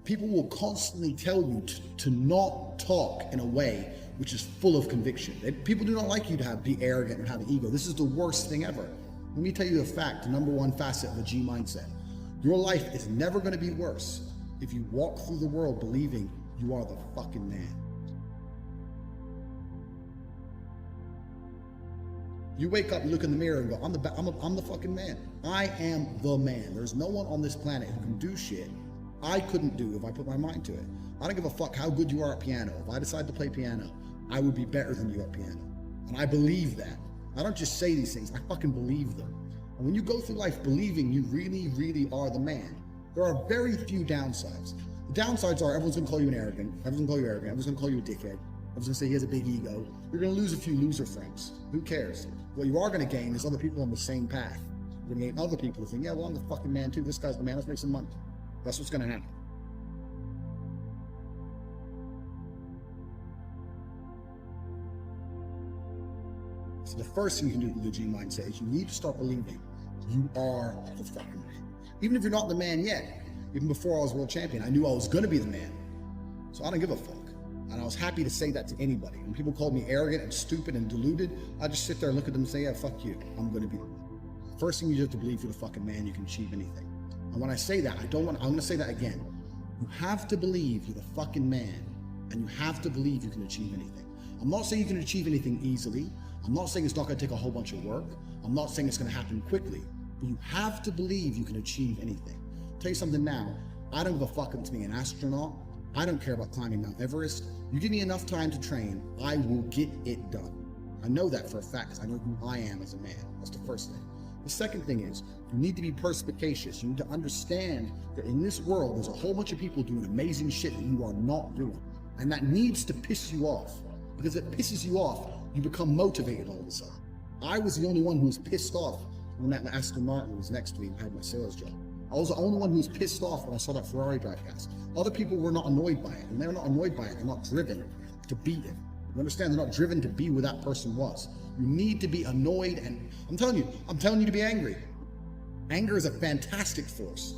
People will constantly tell you to not talk in a way which is full of conviction. People do not like you to be arrogant and have an ego. This is the worst thing ever. Let me tell you a fact, the number one facet of a G mindset. Your life is never going to be worse if you walk through the world believing you are the fucking man. You wake up, you look in the mirror and go, I'm the fucking man. I am the man. There's no one on this planet who can do shit I couldn't do if I put my mind to it. I don't give a fuck how good you are at piano. If I decide to play piano, I would be better than you at piano. And I believe that. I don't just say these things, I fucking believe them. And when you go through life believing you really, really are the man, there are very few downsides. The downsides are everyone's gonna call you everyone's gonna call you a dickhead, everyone's gonna say he has a big ego. You're gonna lose a few loser friends. Who cares? What you are gonna gain is other people on the same path. You're gonna gain other people who think, yeah, well, I'm the fucking man too. This guy's the man, let's make some money. That's what's gonna happen. So the first thing you can do with the G mindset is you need to start believing you are the fucking man. Even if you're not the man yet, even before I was world champion, I knew I was gonna be the man. So I don't give a fuck. And I was happy to say that to anybody. When people called me arrogant and stupid and deluded, I just sit there and look at them and say, yeah, fuck you, I'm gonna be the man. First thing you have to believe you're the fucking man, you can achieve anything. And when I say that, I'm gonna say that again. You have to believe you're the fucking man, and you have to believe you can achieve anything. I'm not saying you can achieve anything easily. I'm not saying it's not gonna take a whole bunch of work. I'm not saying it's gonna happen quickly, but you have to believe you can achieve anything. I'll tell you something now, I don't give a fuck to be an astronaut. I don't care about climbing Mount Everest. You give me enough time to train, I will get it done. I know that for a fact, because I know who I am as a man. That's the first thing. The second thing is, you need to be perspicacious. You need to understand that in this world, there's a whole bunch of people doing amazing shit that you are not doing. And that needs to piss you off. Because if it pisses you off, you become motivated all of a sudden. I was the only one who was pissed off when that Aston Martin was next to me and had my sales job. I was the only one who was pissed off when I saw that Ferrari drive past. Other people were not annoyed by it, and they're not annoyed by it. They're not driven to beat it. You understand? They're not driven to be where that person was. You need to be annoyed, and I'm telling you to be angry. Anger is a fantastic force.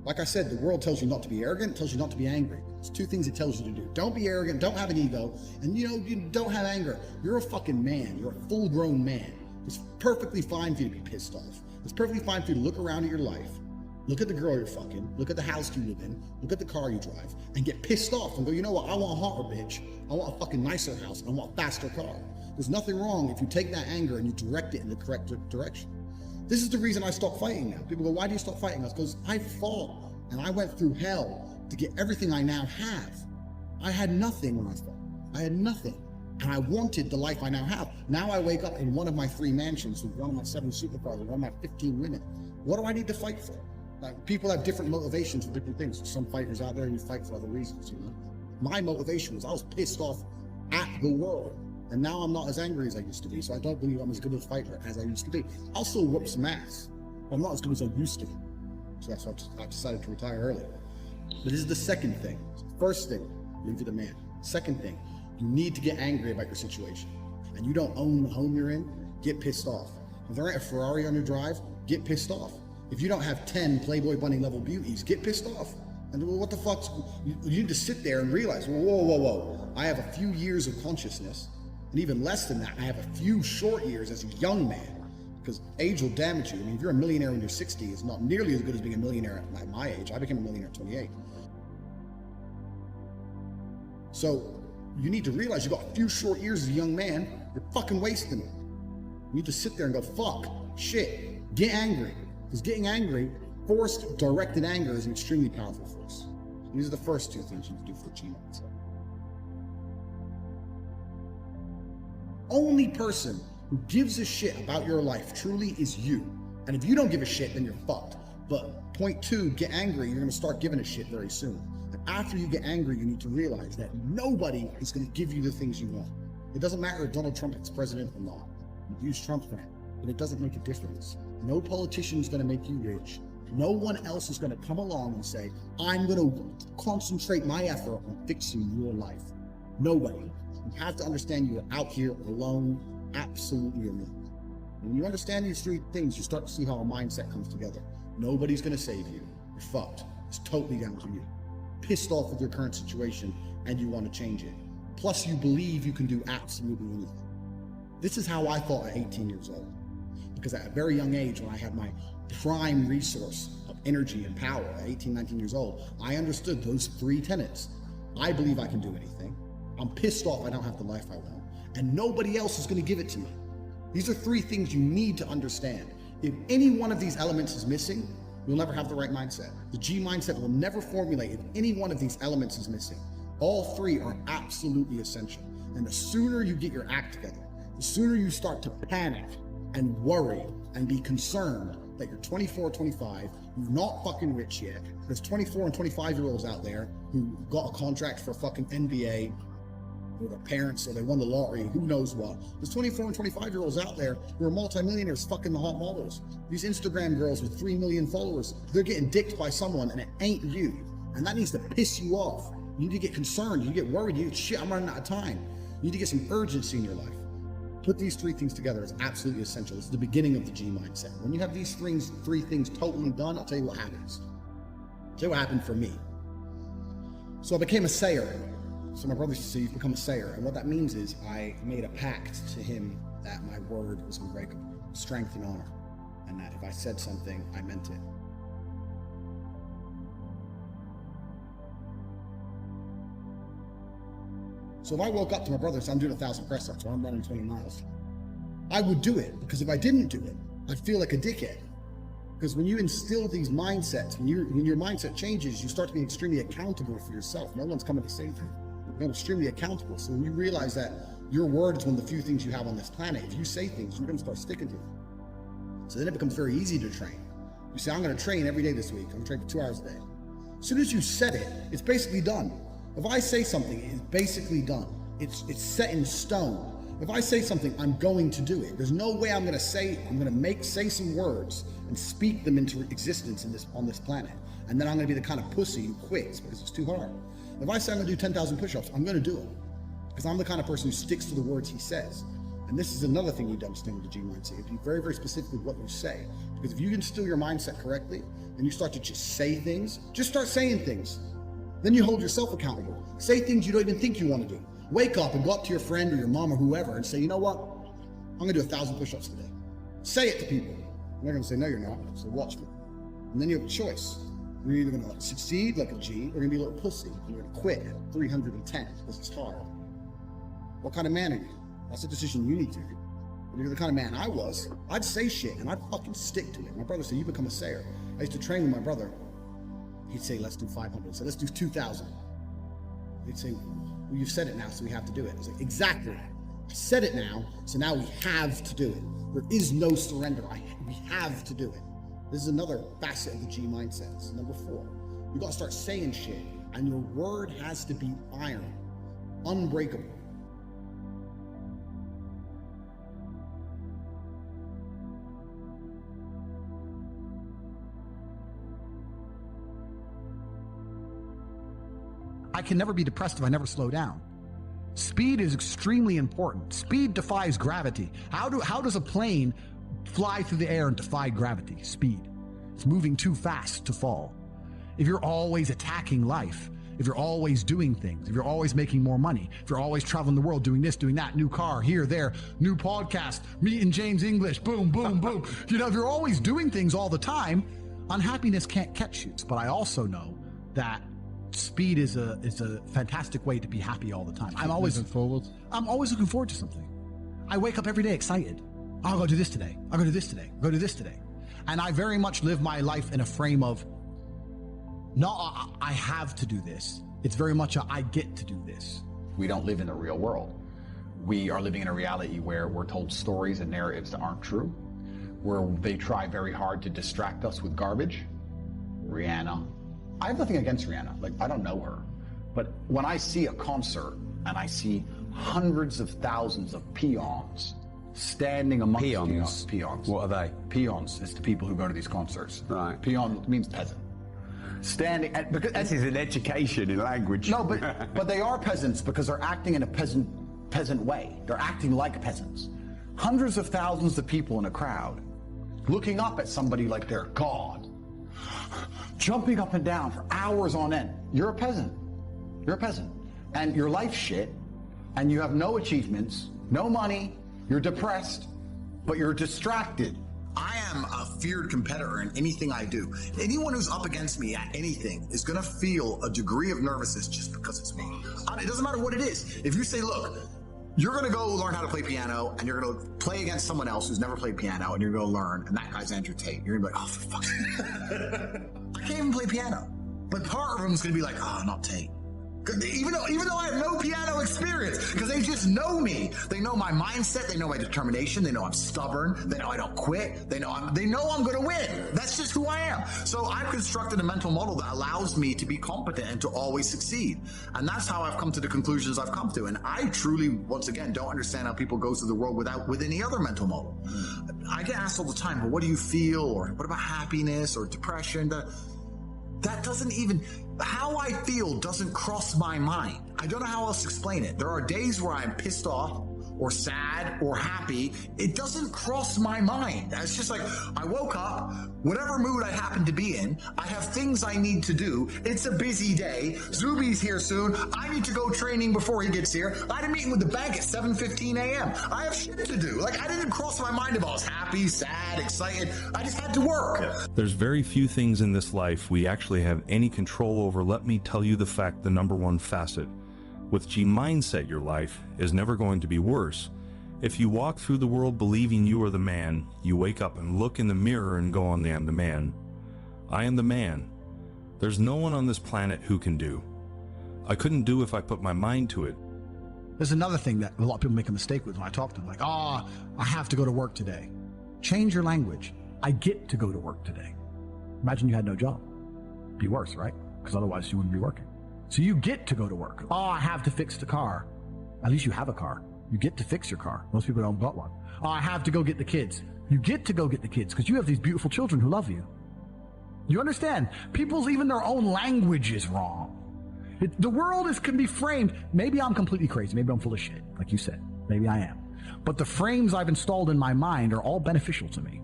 Like I said, the world tells you not to be arrogant, it tells you not to be angry. It's two things it tells you to do. Don't be arrogant, don't have an ego, and you don't have anger. You're a fucking man, you're a full-grown man. It's perfectly fine for you to be pissed off. It's perfectly fine for you to look around at your life, look at the girl you're fucking, look at the house you live in, look at the car you drive, and get pissed off and go, you know what, I want a hotter bitch, I want a fucking nicer house, I want a faster car. There's nothing wrong if you take that anger and you direct it in the correct direction. This is the reason I stopped fighting now. People go, why do you stop fighting? Because I fought and I went through hell to get everything I now have. I had nothing when I fought. I had nothing. And I wanted the life I now have. Now I wake up in one of my 3 mansions with one of my 7 supercars, with one of my 15 women. What do I need to fight for? Like, people have different motivations for different things. Some fighters out there who fight for other reasons, you know? My motivation was I was pissed off at the world. And now I'm not as angry as I used to be, so I don't believe I'm as good a fighter as I used to be. I'll still whoop some ass. I'm not as good as I used to be. So that's why I decided to retire early. But this is the second thing. First thing, leave it to the man. Second thing, you need to get angry about your situation. And you don't own the home you're in, get pissed off. If there ain't a Ferrari on your drive, get pissed off. If you don't have 10 Playboy Bunny level beauties, get pissed off. And what the fuck? You need to sit there and realize, whoa. I have a few years of consciousness. And even less than that, I have a few short years as a young man, because age will damage you. I mean, if you're a millionaire when you're 60, it's not nearly as good as being a millionaire at my age. I became a millionaire at 28. So you need to realize you got a few short years as a young man, you're fucking wasting it. You need to sit there and go, fuck, shit, get angry. Because getting angry, forced, directed anger is an extremely powerful force. These are the first 2 things you can do for achievement. Only person who gives a shit about your life truly is you. And if you don't give a shit, then you're fucked. But point 2, get angry, you're gonna start giving a shit very soon. And after you get angry, you need to realize that nobody is gonna give you the things you want. It doesn't matter if Donald Trump is president or not. You use Trump for that, but it doesn't make a difference. No politician is gonna make you rich. No one else is gonna come along and say, I'm gonna concentrate my effort on fixing your life. Nobody. You have to understand you're out here alone, absolutely alone. When you understand these 3 things, you start to see how a mindset comes together. Nobody's gonna save you. You're fucked. It's totally down to you. pissed off with your current situation and you want to change it. Plus, you believe you can do absolutely anything. This is how I thought at 18 years old. Because at a very young age, when I had my prime resource of energy and power at 18, 19 years old, I understood those 3 tenets. I believe I can do anything. I'm pissed off I don't have the life I want. And nobody else is going to give it to me. These are 3 things you need to understand. If any one of these elements is missing, you'll never have the right mindset. The G mindset will never formulate if any one of these elements is missing. All 3 are absolutely essential. And the sooner you get your act together, the sooner you start to panic and worry and be concerned that you're 24, 25, you're not fucking rich yet. There's 24 and 25-year-olds out there who got a contract for a fucking NBA with their parents, or they won the lottery, who knows what. There's 24 and 25-year-olds out there who are multimillionaires fucking the hot models. These Instagram girls with 3 million followers, they're getting dicked by someone and it ain't you. And that needs to piss you off. You need to get concerned, you get worried, you shit, I'm running out of time. You need to get some urgency in your life. Put these 3 things together is absolutely essential. It's the beginning of the G mindset. When you have these 3 things totally done, I'll tell you what happens. I'll tell you what happened for me. So I became a sayer. So my brother used to say, you've become a sayer. And what that means is I made a pact to him that my word was unbreakable, strength and honor. And that if I said something, I meant it. So if I woke up to my brother and said, I'm doing 1,000 press ups or I'm running 20 miles, I would do it, because if I didn't do it, I'd feel like a dickhead. Because when you instill these mindsets, when your mindset changes, you start to be extremely accountable for yourself. No one's coming to save you. You're extremely accountable. So when you realize that your word is one of the few things you have on this planet, if you say things, you're going to start sticking to them. So then it becomes very easy to train. You say, I'm going to train every day this week. I'm going to train for 2 hours a day. As soon as you said it, it's basically done. If I say something, it's basically done. It's set in stone. If I say something, I'm going to do it. There's no way I'm going to say some words and speak them into existence on this planet. And then I'm going to be the kind of pussy who quits because it's too hard. If I say I'm going to do 10,000 push-ups, I'm going to do it. Because I'm the kind of person who sticks to the words he says. And this is another thing you need to understand with the G mindset. You be very, very specific with what you say. Because if you can instill your mindset correctly, and you start to just say things, just start saying things. Then you hold yourself accountable. Say things you don't even think you want to do. Wake up and go up to your friend or your mom or whoever and say, you know what? I'm going to do 1,000 push-ups today. Say it to people. And they're going to say, no, you're not. So watch me. And then you have a choice. You're either going to succeed like a G, or you're going to be a little pussy. You're going to quit at 310 because it's hard. What kind of man are you? That's a decision you need to make. If you're the kind of man I was, I'd say shit and I'd fucking stick to it. My brother said, you become a sayer. I used to train with my brother. He'd say, let's do 500. So let's do 2,000. He'd say, well, you've said it now, so we have to do it. I was like, exactly. I said it now, so now we have to do it. There is no surrender. We have to do it. This is another facet of the G mindset. This is number 4. You got to start saying shit, and your word has to be iron, unbreakable. I can never be depressed if I never slow down. Speed is extremely important. Speed defies gravity. How does a plane fly through the air and defy gravity? Speed. It's moving too fast to fall. If you're always attacking life, if you're always doing things, if you're always making more money, if you're always traveling the world, doing this, doing that, new car, here, there, new podcast, meeting James English, boom, boom, boom. If you're always doing things all the time, unhappiness can't catch you. But I also know that speed is a fantastic way to be happy all the time. I'm always looking forward to something. I wake up every day excited. I'll go do this today. I'll go do this today. I'll go do this today. And I very much live my life in a frame of, not I have to do this. It's very much I get to do this. We don't live in the real world. We are living in a reality where we're told stories and narratives that aren't true, where they try very hard to distract us with garbage. Rihanna. I have nothing against Rihanna. Like, I don't know her. But when I see a concert and I see hundreds of thousands of peons standing amongst peons. What are they? Peons is the people who go to these concerts. Right. Peon means peasant. Standing at, because This is an education in language. no, but they are peasants because they're acting in a peasant way. They're acting like peasants. Hundreds of thousands of people in a crowd looking up at somebody like they're God. jumping up and down for hours on end. You're a peasant. You're a peasant. And your life's shit, and you have no achievements, no money, you're depressed, but you're distracted. I am a feared competitor in anything I do. Anyone who's up against me at anything is going to feel a degree of nervousness just because it's me. It doesn't matter what it is. If you say, look, you're going to go learn how to play piano, and you're going to play against someone else who's never played piano, and you're going to learn, and that guy's Andrew Tate. You're going to be like, oh, for fuck's sake. I can't even play piano. But part of them is going to be like, oh, not Tate. Even though I have no piano experience, because they just know me. They know my mindset. They know my determination. They know I'm stubborn. They know I don't quit. They know I'm going to win. That's just who I am. So I've constructed a mental model that allows me to be competent and to always succeed. And that's how I've come to the conclusions I've come to. And I truly, once again, don't understand how people go through the world with any other mental model. I get asked all the time, well, what do you feel? Or what about happiness or depression? That doesn't even, how I feel doesn't cross my mind. I don't know how else to explain it. There are days where I'm pissed off or sad or happy. It doesn't cross my mind. It's just like, I woke up, whatever mood I happen to be in, I have things I need to do. It's a busy day. Zuby's here soon. I need to go training before he gets here. I had a meeting with the bank at 7:15 a.m. I have shit to do. Like, I didn't cross my mind if I was happy, sad, excited. I just had to work. There's very few things in this life we actually have any control over. Let me tell you the fact, the number one facet. With G mindset, your life is never going to be worse. If you walk through the world believing you are the man, you wake up and look in the mirror and go, I am the man. I am the man. There's no one on this planet who can do. I couldn't do if I put my mind to it. There's another thing that a lot of people make a mistake with when I talk to them, like, I have to go to work today. Change your language. I get to go to work today. Imagine you had no job. Be worse, right? Because otherwise you wouldn't be working. So you get to go to work. I have to fix the car. At least you have a car. You get to fix your car. Most people don't got one. I have to go get the kids. You get to go get the kids because you have these beautiful children who love you. You understand? People's, even their own language is wrong. The world can be framed. Maybe I'm completely crazy. Maybe I'm full of shit, like you said. Maybe I am. But the frames I've installed in my mind are all beneficial to me.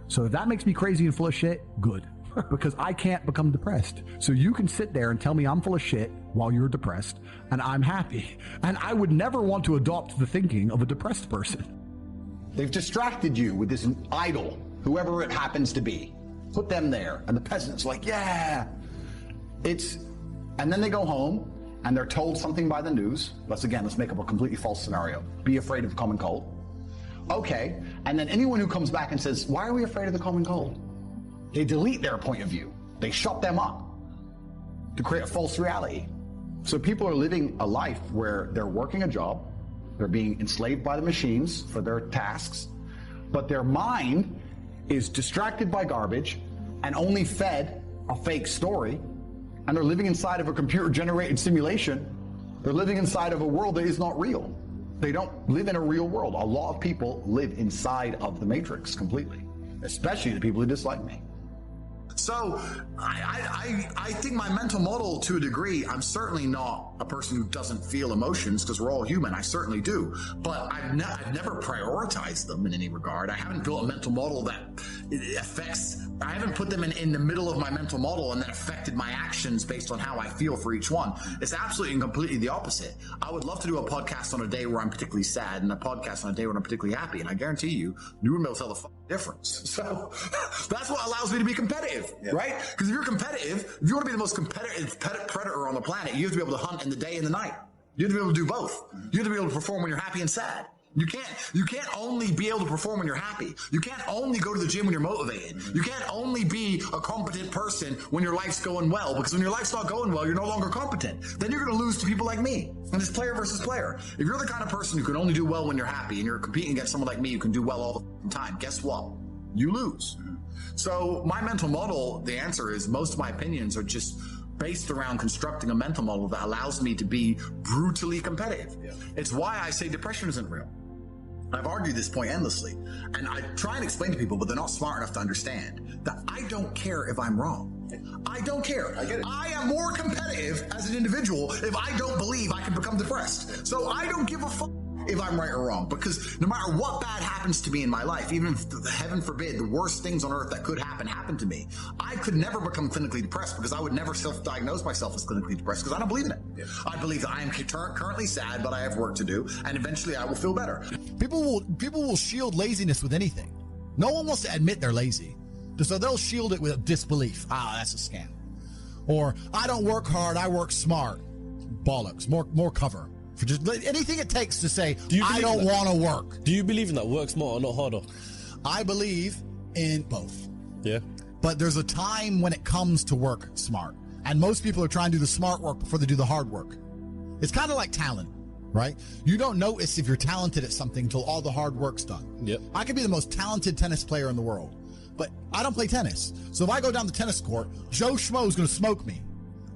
So if that makes me crazy and full of shit, good. Because I can't become depressed. So you can sit there and tell me I'm full of shit while you're depressed, and I'm happy. And I would never want to adopt the thinking of a depressed person. They've distracted you with this idol, whoever it happens to be. Put them there. And the peasant's like, yeah. And then they go home and they're told something by the news. Let's make up a completely false scenario. Be afraid of the common cold. Okay. And then anyone who comes back and says, why are we afraid of the common cold? They delete their point of view. They shut them up to create a false reality. So people are living a life where they're working a job, they're being enslaved by the machines for their tasks, but their mind is distracted by garbage and only fed a fake story, and they're living inside of a computer-generated simulation. They're living inside of a world that is not real. They don't live in a real world. A lot of people live inside of the Matrix completely, especially the people who dislike me. So I think my mental model, to a degree, I'm certainly not a person who doesn't feel emotions, because we're all human. I certainly do. But I've never prioritized them in any regard. I haven't built a mental model that affects, I haven't put them in the middle of my mental model and then affected my actions based on how I feel for each one. It's absolutely and completely the opposite. I would love to do a podcast on a day where I'm particularly sad and a podcast on a day when I'm particularly happy. And I guarantee you wouldn't be able to tell the difference. So that's what allows me to be competitive, right? Because if you're competitive, if you want to be the most competitive predator on the planet, you have to be able to hunt in the day and the night. You have to be able to do both. You have to be able to perform when you're happy and sad. You can't only be able to perform when you're happy. You can't only go to the gym when you're motivated. You can't only be a competent person when your life's going well, because when your life's not going well, you're no longer competent. Then you're going to lose to people like me. And it's player versus player. If you're the kind of person who can only do well when you're happy and you're competing against someone like me who can do well all the time, guess what? You lose. So my mental model, the answer is most of my opinions are just based around constructing a mental model that allows me to be brutally competitive. It's why I say depression isn't real. I've argued this point endlessly, and I try and explain to people, but they're not smart enough to understand that I don't care if I'm wrong. I don't care. I get it. I am more competitive as an individual if I don't believe I can become depressed. So I don't give a fuck if I'm right or wrong, because no matter what bad happens to me in my life, even if, heaven forbid, the worst things on earth that could happen to me, I could never become clinically depressed because I would never self-diagnose myself as clinically depressed because I don't believe in it. Yeah. I believe that I am currently sad, but I have work to do, and eventually I will feel better. People will shield laziness with anything. No one wants to admit they're lazy, so they'll shield it with disbelief. That's a scam. Or I don't work hard, I work smart. Bollocks. More cover. For just anything it takes to say, I don't want to work. Do you believe in that? Work smarter, not harder? I believe in both. Yeah. But there's a time when it comes to work smart. And most people are trying to do the smart work before they do the hard work. It's kind of like talent, right? You don't notice if you're talented at something until all the hard work's done. Yep. I could be the most talented tennis player in the world, but I don't play tennis. So if I go down the tennis court, Joe Schmo is going to smoke me.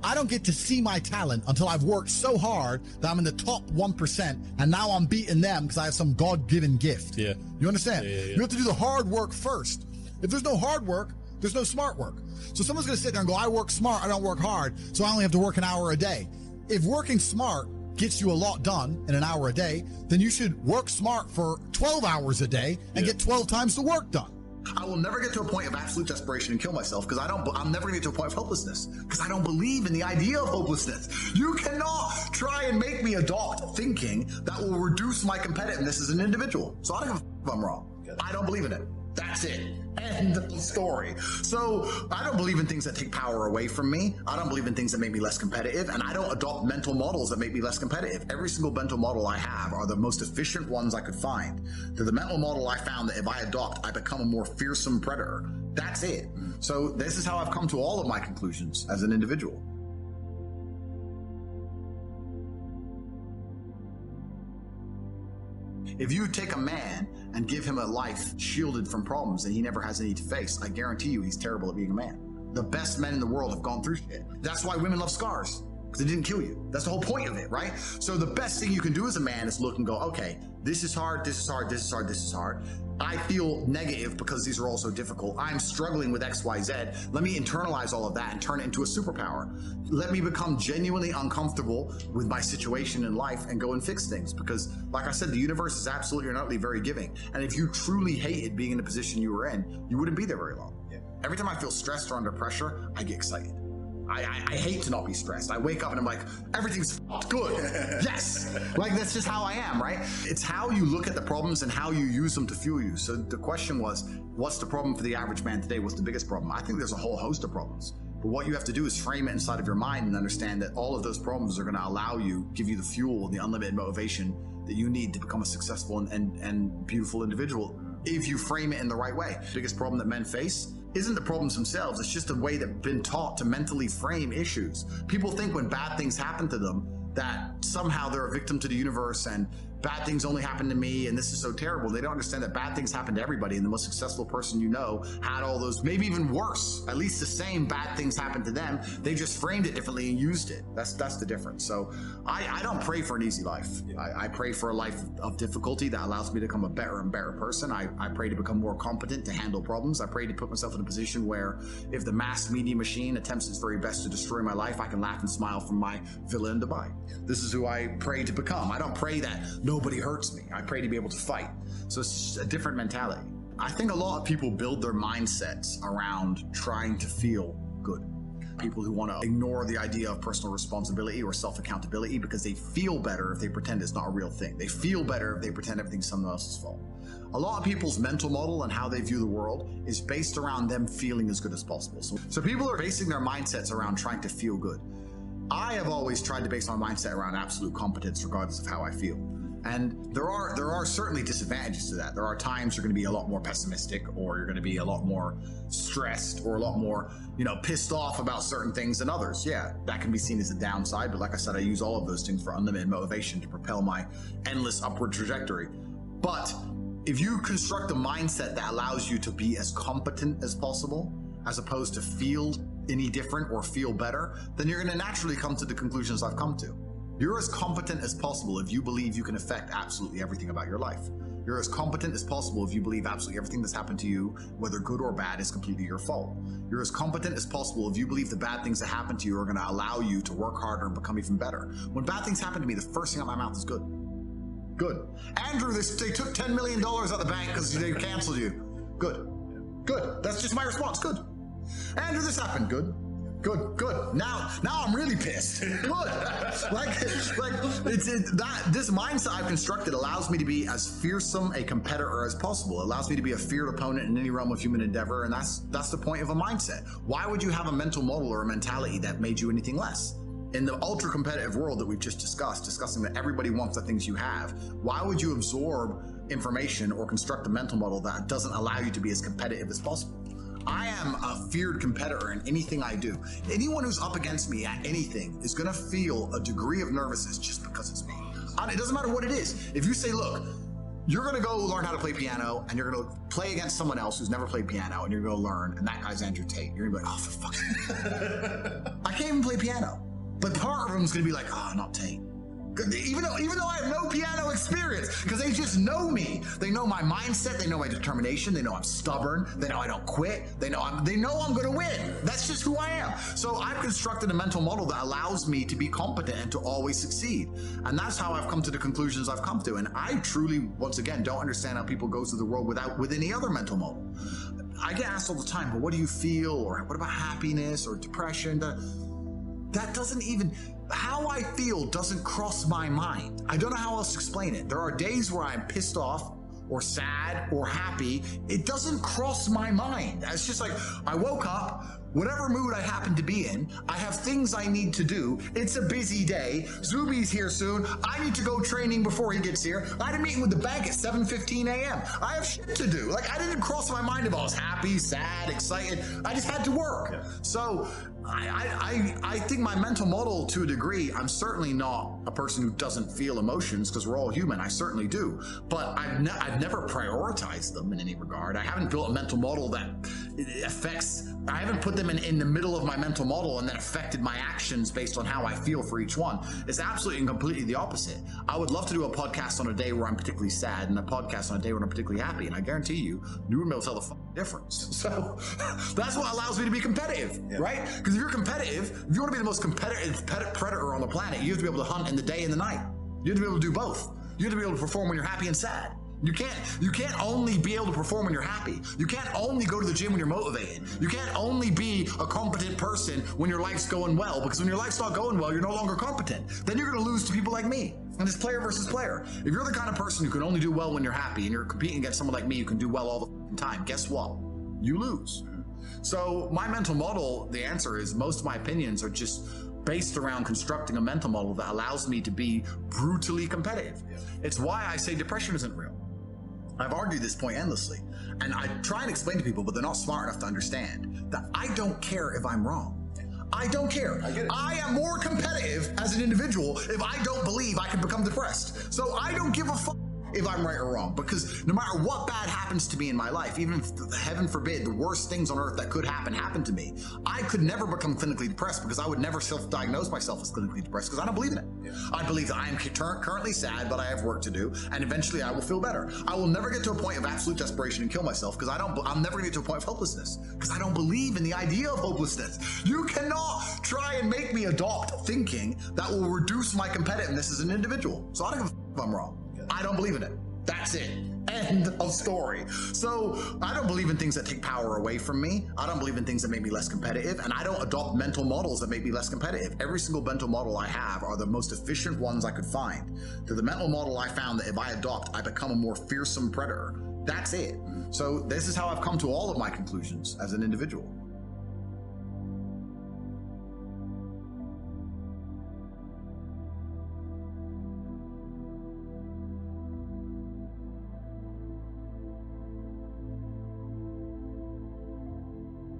I don't get to see my talent until I've worked so hard that I'm in the top 1%, and now I'm beating them because I have some God-given gift. Yeah. You understand? Yeah. You have to do the hard work first. If there's no hard work, there's no smart work. So someone's going to sit there and go, I work smart, I don't work hard, so I only have to work an hour a day. If working smart gets you a lot done in an hour a day, then you should work smart for 12 hours a day and get 12 times the work done. I will never get to a point of absolute desperation and kill myself because I'm never going to get to a point of hopelessness because I don't believe in the idea of hopelessness. You cannot try and make me adopt thinking that will reduce my competitiveness as an individual. So I don't give a if I'm wrong. I don't believe in it. That's it. End of story. So I don't believe in things that take power away from me. I don't believe in things that make me less competitive, and I don't adopt mental models that make me less competitive. Every single mental model I have are the most efficient ones I could find. They're the mental model I found that if I adopt, I become a more fearsome predator. That's it. So this is how I've come to all of my conclusions as an individual. If you take a man and give him a life shielded from problems that he never has any to face, I guarantee you he's terrible at being a man. The best men in the world have gone through shit. That's why women love scars, because it didn't kill you. That's the whole point of it, right? So the best thing you can do as a man is look and go, okay, this is hard, this is hard, this is hard, this is hard. I feel negative because these are all so difficult. I'm struggling with X, Y, Z. Let me internalize all of that and turn it into a superpower. Let me become genuinely uncomfortable with my situation in life and go and fix things. Because like I said, the universe is absolutely and utterly very giving. And if you truly hated being in the position you were in, you wouldn't be there very long. Yeah. Every time I feel stressed or under pressure, I get excited. I hate to not be stressed. I wake up and I'm like, everything's good. Yes. Like, that's just how I am, right? It's how you look at the problems and how you use them to fuel you. So the question was, what's the problem for the average man today? What's the biggest problem? I think there's a whole host of problems. But what you have to do is frame it inside of your mind and understand that all of those problems are going to allow you, give you the fuel, the unlimited motivation that you need to become a successful and beautiful individual if you frame it in the right way. The biggest problem that men face isn't the problems themselves. It's just a way they've been taught to mentally frame issues. People think when bad things happen to them that somehow they're a victim to the universe and bad things only happen to me and this is so terrible. They don't understand that bad things happen to everybody, and the most successful person you know had all those, maybe even worse, at least the same bad things happened to them. They just framed it differently and used it. That's the difference. So I don't pray for an easy life. I pray for a life of difficulty that allows me to become a better and better person. I pray to become more competent to handle problems. I pray to put myself in a position where if the mass media machine attempts its very best to destroy my life, I can laugh and smile from my villa in Dubai. This is who I pray to become. I don't pray that nobody hurts me. I pray to be able to fight. So it's just a different mentality. I think a lot of people build their mindsets around trying to feel good. People who want to ignore the idea of personal responsibility or self-accountability because they feel better if they pretend it's not a real thing. They feel better if they pretend everything's someone else's fault. A lot of people's mental model and how they view the world is based around them feeling as good as possible. So people are basing their mindsets around trying to feel good. I have always tried to base my mindset around absolute competence regardless of how I feel. And there are certainly disadvantages to that. There are times you're going to be a lot more pessimistic, or you're going to be a lot more stressed, or a lot more, pissed off about certain things than others. Yeah, that can be seen as a downside. But like I said, I use all of those things for unlimited motivation to propel my endless upward trajectory. But if you construct a mindset that allows you to be as competent as possible, as opposed to feel any different or feel better, then you're going to naturally come to the conclusions I've come to. You're as competent as possible if you believe you can affect absolutely everything about your life. You're as competent as possible if you believe absolutely everything that's happened to you, whether good or bad, is completely your fault. You're as competent as possible if you believe the bad things that happen to you are going to allow you to work harder and become even better. When bad things happen to me, the first thing out of my mouth is good. Good. Andrew, they took $10 million out of the bank because they canceled you. Good. Good. That's just my response. Good. Andrew, this happened. Good. Good. Now I'm really pissed. Good. This mindset I've constructed allows me to be as fearsome a competitor as possible. It allows me to be a feared opponent in any realm of human endeavor, and that's the point of a mindset. Why would you have a mental model or a mentality that made you anything less? In the ultra competitive world that we've just discussing that everybody wants the things you have, why would you absorb information or construct a mental model that doesn't allow you to be as competitive as possible? I am a feared competitor in anything I do. Anyone who's up against me at anything is going to feel a degree of nervousness just because it's me. It doesn't matter what it is. If you say, look, you're going to go learn how to play piano and you're going to play against someone else who's never played piano and you're going to learn, and that guy's Andrew Tate, you're going to be like, oh, for fuck's sake. I can't even play piano. But part of them's going to be like, oh, not Tate. Even though I have no piano experience, because they just know me. They know my mindset. They know my determination. They know I'm stubborn. They know I don't quit. They know I'm going to win. That's just who I am. So I've constructed a mental model that allows me to be competent and to always succeed. And that's how I've come to the conclusions I've come to. And I truly, once again, don't understand how people go through the world with any other mental model. I get asked all the time, but what do you feel? Or what about happiness or depression? That doesn't even, how I feel doesn't cross my mind. I don't know how else to explain it. There are days where I'm pissed off or sad or happy. It doesn't cross my mind. It's just like, I woke up, whatever mood I happen to be in, I have things I need to do. It's a busy day. Zuby's here soon. I need to go training before he gets here. I had a meeting with the bank at 7:15 a.m. I have shit to do. Like, I didn't cross my mind if I was happy, sad, excited. I just had to work. Yeah. So I think my mental model, to a degree, I'm certainly not a person who doesn't feel emotions, because we're all human. I certainly do. But I've never prioritized them in any regard. I haven't built a mental model that affects, I haven't put them in the middle of my mental model and then affected my actions based on how I feel for each one. It's absolutely and completely the opposite. I would love to do a podcast on a day where I'm particularly sad and a podcast on a day where I'm particularly happy. And I guarantee you, you wouldn't be able to tell the difference. So that's what allows me to be competitive, right? Because if you're competitive, if you want to be the most competitive predator on the planet, you have to be able to hunt in the day and the night. You have to be able to do both. You have to be able to perform when you're happy and sad. You can't only be able to perform when you're happy. You can't only go to the gym when you're motivated. You can't only be a competent person when your life's going well, because when your life's not going well, you're no longer competent. Then you're going to lose to people like me. And it's player versus player. If you're the kind of person who can only do well when you're happy and you're competing against someone like me who can do well all the time, guess what? You lose. So my mental model, the answer is most of my opinions are just based around constructing a mental model that allows me to be brutally competitive. It's why I say depression isn't real. I've argued this point endlessly, and I try and explain to people, but they're not smart enough to understand that I don't care if I'm wrong. I don't care. I am more competitive as an individual if I don't believe I can become depressed. So I don't give a fuck if I'm right or wrong, because no matter what bad happens to me in my life, even if, heaven forbid, the worst things on earth that could happen to me, I could never become clinically depressed, because I would never self-diagnose myself as clinically depressed, because I don't believe in it. I believe that I am currently sad, but I have work to do, and eventually I will feel better. I will never get to a point of absolute desperation and kill myself, because I'm never gonna get to a point of hopelessness, because I don't believe in the idea of hopelessness. You cannot try and make me adopt thinking that will reduce my competitiveness as an individual. So I don't give a f if I'm wrong. I don't believe in it. That's it. End of story. So I don't believe in things that take power away from me. I don't believe in things that make me less competitive, and I don't adopt mental models that make me less competitive. Every single mental model I have are the most efficient ones I could find. They're the mental model I found that if I adopt, I become a more fearsome predator. That's it. So this is how I've come to all of my conclusions as an individual.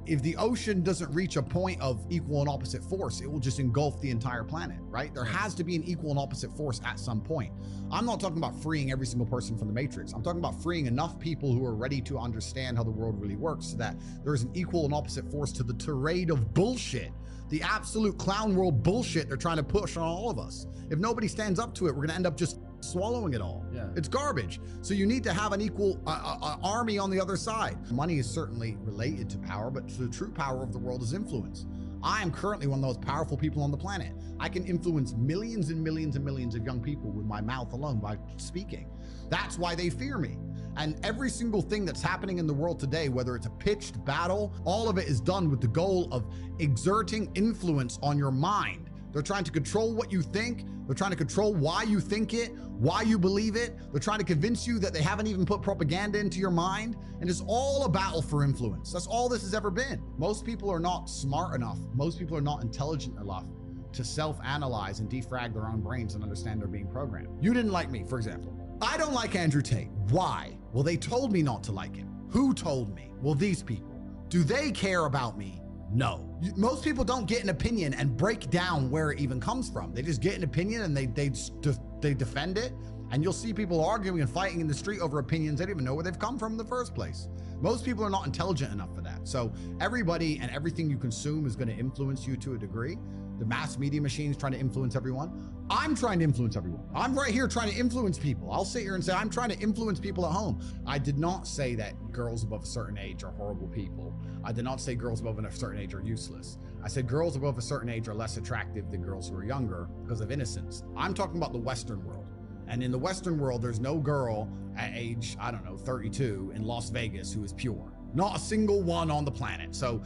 If the ocean doesn't reach a point of equal and opposite force, it will just engulf the entire planet, right? There has to be an equal and opposite force at some point. I'm not talking about freeing every single person from the matrix. I'm talking about freeing enough people who are ready to understand how the world really works, so that there is an equal and opposite force to the tirade of bullshit, the absolute clown world bullshit they're trying to push on all of us. If nobody stands up to it, we're gonna end up just swallowing it all. Yeah. It's garbage. So you need to have an equal army on the other side. Money is certainly related to power, but the true power of the world is influence. I am currently one of the most powerful people on the planet. I can influence millions and millions and millions of young people with my mouth alone by speaking. That's why they fear me. And every single thing that's happening in the world today, whether it's a pitched battle, all of it is done with the goal of exerting influence on your mind. They're trying to control what you think. They're trying to control why you think it, why you believe it. They're trying to convince you that they haven't even put propaganda into your mind. And it's all a battle for influence. That's all this has ever been. Most people are not smart enough. Most people are not intelligent enough to self-analyze and defrag their own brains and understand they're being programmed. You didn't like me, for example. I don't like Andrew Tate. Why? Well, they told me not to like him. Who told me? Well, these people. Do they care about me? No. Most people don't get an opinion and break down where it even comes from. They just get an opinion and they defend it. And you'll see people arguing and fighting in the street over opinions they don't even know where they've come from in the first place. Most people are not intelligent enough for that. So everybody and everything you consume is going to influence you to a degree. The mass media machine is trying to influence everyone. I'm trying to influence everyone. I'm right here trying to influence people. I'll sit here and say, I'm trying to influence people at home. I did not say that girls above a certain age are horrible people. I did not say girls above a certain age are useless. I said girls above a certain age are less attractive than girls who are younger because of innocence. I'm talking about the Western world. And in the Western world, there's no girl at age, 32 in Las Vegas who is pure. Not a single one on the planet. So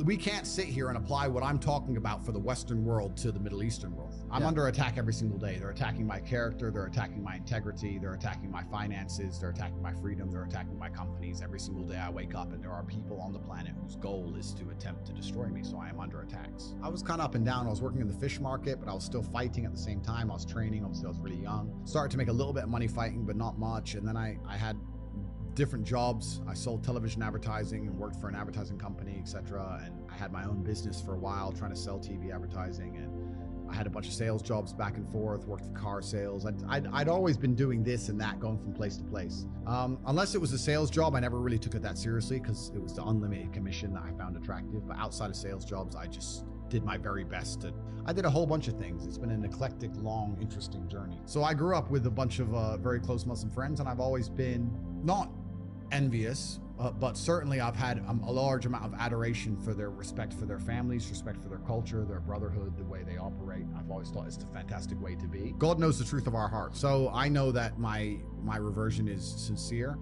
we can't sit here and apply what I'm talking about for the Western world to the Middle Eastern world. I'm under attack every single day. They're attacking my character. They're attacking my integrity. They're attacking my finances. They're attacking my freedom. They're attacking my companies. Every single day I wake up and there are people on the planet whose goal is to attempt to destroy me. So I am under attacks. I was kind of up and down. I was working in the fish market, but I was still fighting at the same time. I was training. Obviously, I was really young. Started to make a little bit of money fighting, but not much. And then I had different jobs. I sold television advertising and worked for an advertising company, etc. And I had my own business for a while trying to sell TV advertising, and I had a bunch of sales jobs back and forth, worked for car sales. I'd always been doing this and that, going from place to place. Unless it was a sales job, I never really took it that seriously because it was the unlimited commission that I found attractive. But outside of sales jobs, I just did my very best I did a whole bunch of things. It's been an eclectic, long, interesting journey. So I grew up with a bunch of very close Muslim friends, and I've always been not envious, but certainly I've had a large amount of adoration for their respect for their families, respect for their culture, their brotherhood, the way they operate. I've always thought it's a fantastic way to be. God knows the truth of our heart. So I know that my reversion is sincere.